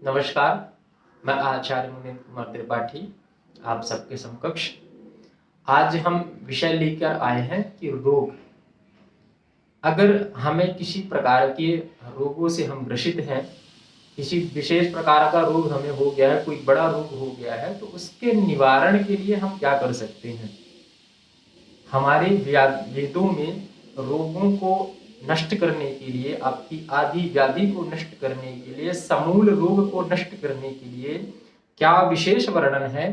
नमस्कार, मैं आचार्य मुनीन्द्र कुमार त्रिपाठी आप सबके समकक्ष आज हम विषय लेकर आए हैं कि रोग। अगर हमें किसी प्रकार के रोगों से हम ग्रसित हैं, किसी विशेष प्रकार का रोग हमें हो गया है, कोई बड़ा रोग हो गया है, तो उसके निवारण के लिए हम क्या कर सकते हैं। हमारे वेदों में रोगों को नष्ट करने के लिए, आपकी आदि व्याधि को नष्ट करने के लिए, समूल रोग को नष्ट करने के लिए क्या विशेष वर्णन है,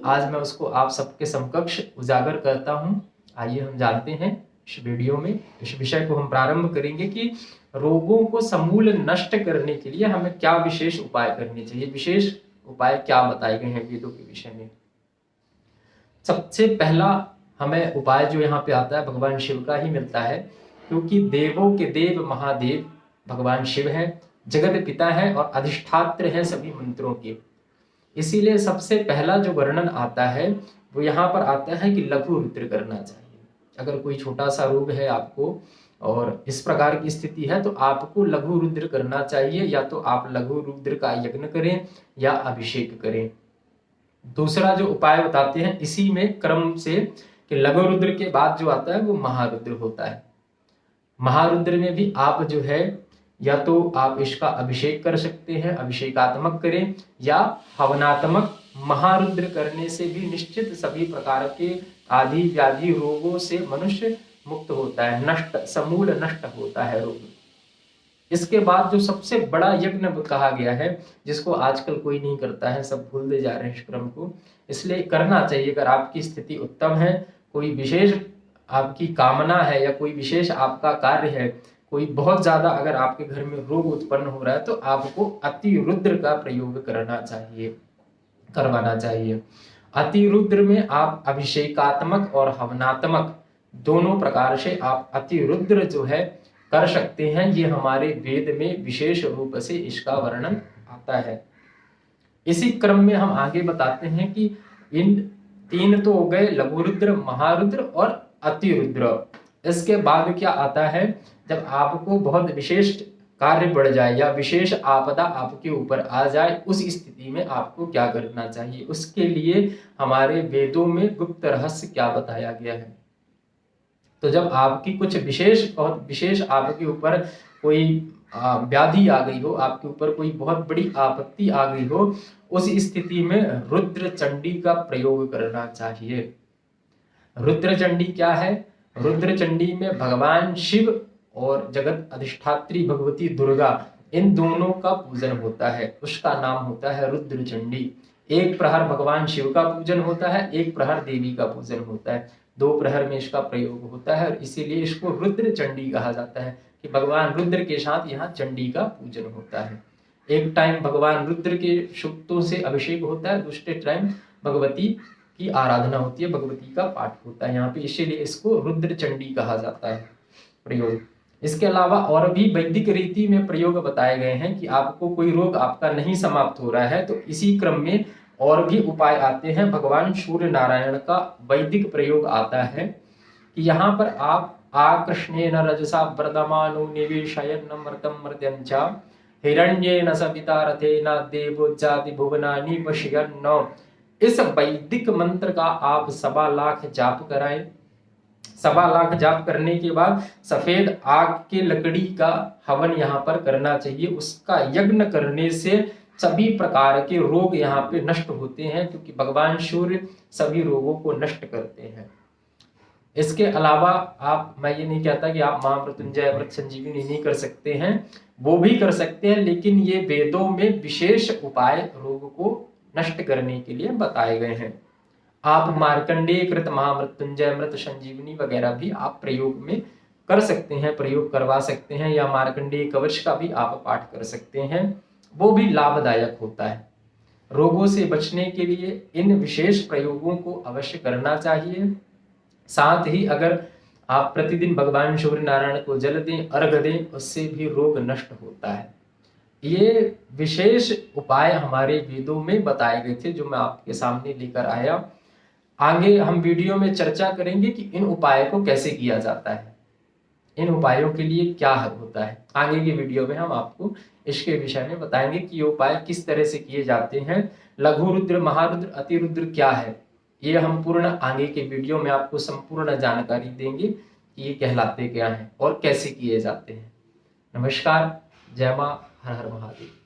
आज मैं उसको आप सबके समकक्ष उजागर करता हूं। आइए हम जानते हैं इस वीडियो में। इस विषय को हम प्रारंभ करेंगे कि रोगों को समूल नष्ट करने के लिए हमें क्या विशेष उपाय करने चाहिए, विशेष उपाय क्या बताए गए हैं वेदों के विषय में। सबसे पहला हमें उपाय जो यहाँ पे आता है भगवान शिव का ही मिलता है, क्योंकि देवों के देव महादेव भगवान शिव हैं, जगत पिता हैं और अधिष्ठात्र हैं सभी मंत्रों के। इसीलिए सबसे पहला जो वर्णन आता है वो यहाँ पर आता है कि लघु रुद्र करना चाहिए। अगर कोई छोटा सा रोग है आपको और इस प्रकार की स्थिति है तो आपको लघु रुद्र करना चाहिए, या तो आप लघु रुद्र का यज्ञ करें या अभिषेक करें। दूसरा जो उपाय बताते हैं इसी में क्रम से कि लघु रुद्र के बाद जो आता है वो महारुद्र होता है। महारुद्र में भी आप जो है या तो आप इसका अभिषेक कर सकते हैं, अभिषेकात्मक करें, या हवनात्मक। महारुद्र करने से भी निश्चित सभी प्रकार के आदि व्याधि रोगों से मनुष्य मुक्त होता है, नष्ट समूल नष्ट होता है रोग। इसके बाद जो सबसे बड़ा यज्ञ कहा गया है, जिसको आजकल कोई नहीं करता है, सब भूलते जा रहे हैं इस क्रम को, इसलिए करना चाहिए। अगर आपकी स्थिति उत्तम है, कोई विशेष आपकी कामना है या कोई विशेष आपका कार्य है, कोई बहुत ज्यादा अगर आपके घर में रोग उत्पन्न हो रहा है, तो आपको अति रुद्र का प्रयोग करना चाहिए, करवाना चाहिए। अति रुद्र में आप अभिषेकात्मक और हवनात्मक दोनों प्रकार से आप अति रुद्र जो है कर सकते हैं। ये हमारे वेद में विशेष रूप से इसका वर्णन आता है। इसी क्रम में हम आगे बताते हैं कि इन तीन तो हो गए, लघु रुद्र, महारुद्र और अति रुद्र। इसके बाद क्या आता है, जब आपको बहुत विशेष कार्य बढ़ जाए या विशेष आपदा आपके ऊपर आ जाए, उस स्थिति में आपको क्या करना चाहिए। उसके लिए हमारे वेदों में गुप्त रहस्य क्या बताया गया है। तो जब आपकी कुछ विशेष बहुत विशेष आपके ऊपर कोई व्याधि आ गई हो, आपके ऊपर कोई बहुत बड़ी आपत्ति आ गई हो, उस स्थिति में रुद्र चंडी का प्रयोग करना चाहिए। रुद्र चंडी क्या है? रुद्र चंडी में भगवान शिव और जगत अधिष्ठात्री भगवती दुर्गा, इन दोनों का पूजन होता है। उसका नाम होता है रुद्र चंडी। एक प्रहर भगवान शिव का पूजन होता है, एक प्रहर देवी का पूजन होता है, दो प्रहर में इसका प्रयोग होता है। और इसीलिए इसको रुद्र चंडी कहा जाता है कि भगवान रुद्र के साथ यहाँ चंडी का पूजन होता है। एक टाइम भगवान रुद्र के सूक्तों से अभिषेक होता है, दूसरे टाइम भगवती की आराधना होती है, भगवती का पाठ होता है यहाँ पे, इसीलिए इसको रुद्र चंडी कहा जाता है प्रयोग। इसके अलावा और भी वैदिक रीति में प्रयोग बताए गए हैं कि आपको कोई रोग आपका नहीं समाप्त हो रहा है, तो इसी क्रम में और भी उपाय आते हैं। भगवान सूर्य नारायण का वैदिक प्रयोग आता है कि यहाँ पर आप आकृष्णेन रजसा वर्धमानो निवेशयन् मर्तं मर्त्यञ्च हिरण्येन सविता रथेन देवोज्जाति भुवनानि पश्यन्। इस वैदिक मंत्र का आप 1.25 लाख जाप कराएं। 1.25 लाख जाप करने के बाद सफेद आग के लकड़ी का हवन यहाँ पर करना चाहिए। उसका यज्ञ करने से सभी प्रकार के रोग यहाँ पे नष्ट होते हैं, क्योंकि भगवान सूर्य सभी रोगों को नष्ट करते हैं। इसके अलावा मैं ये नहीं कहता कि आप महामृत्युंजय अमृत संजीवनी नहीं कर सकते हैं, वो भी कर सकते हैं, लेकिन ये वेदों में विशेष उपाय रोग को नष्ट करने के लिए बताए गए हैं। आप मार्कंडेय कृत महामृत्युंजय अमृत संजीवनी वगैरह भी आप प्रयोग में कर सकते हैं, प्रयोग करवा सकते हैं, या मार्कंडेय कवच का भी आप पाठ कर सकते हैं, वो भी लाभदायक होता है। रोगों से बचने के लिए इन विशेष प्रयोगों को अवश्य करना चाहिए। साथ ही अगर आप प्रतिदिन भगवान सूर्य नारायण को जल दें, अर्घ दें, उससे भी रोग नष्ट होता है। ये विशेष उपाय हमारे वेदों में बताए गए थे, जो मैं आपके सामने लेकर आया। आगे हम वीडियो में चर्चा करेंगे कि इन उपायों को कैसे किया जाता है। इन उपायों के लिए क्या हल होता है। आगे की वीडियो में हम आपको इसके विषय में बताएंगे कि ये उपाय किस तरह से किए जाते हैं। लघु रुद्र, महारुद्र, अतिरुद्र क्या है, ये हम पूर्ण आगे के वीडियो में आपको संपूर्ण जानकारी देंगे कि ये कहलाते क्या हैं और कैसे किए जाते हैं। नमस्कार, जय मां, हर हर महादेव।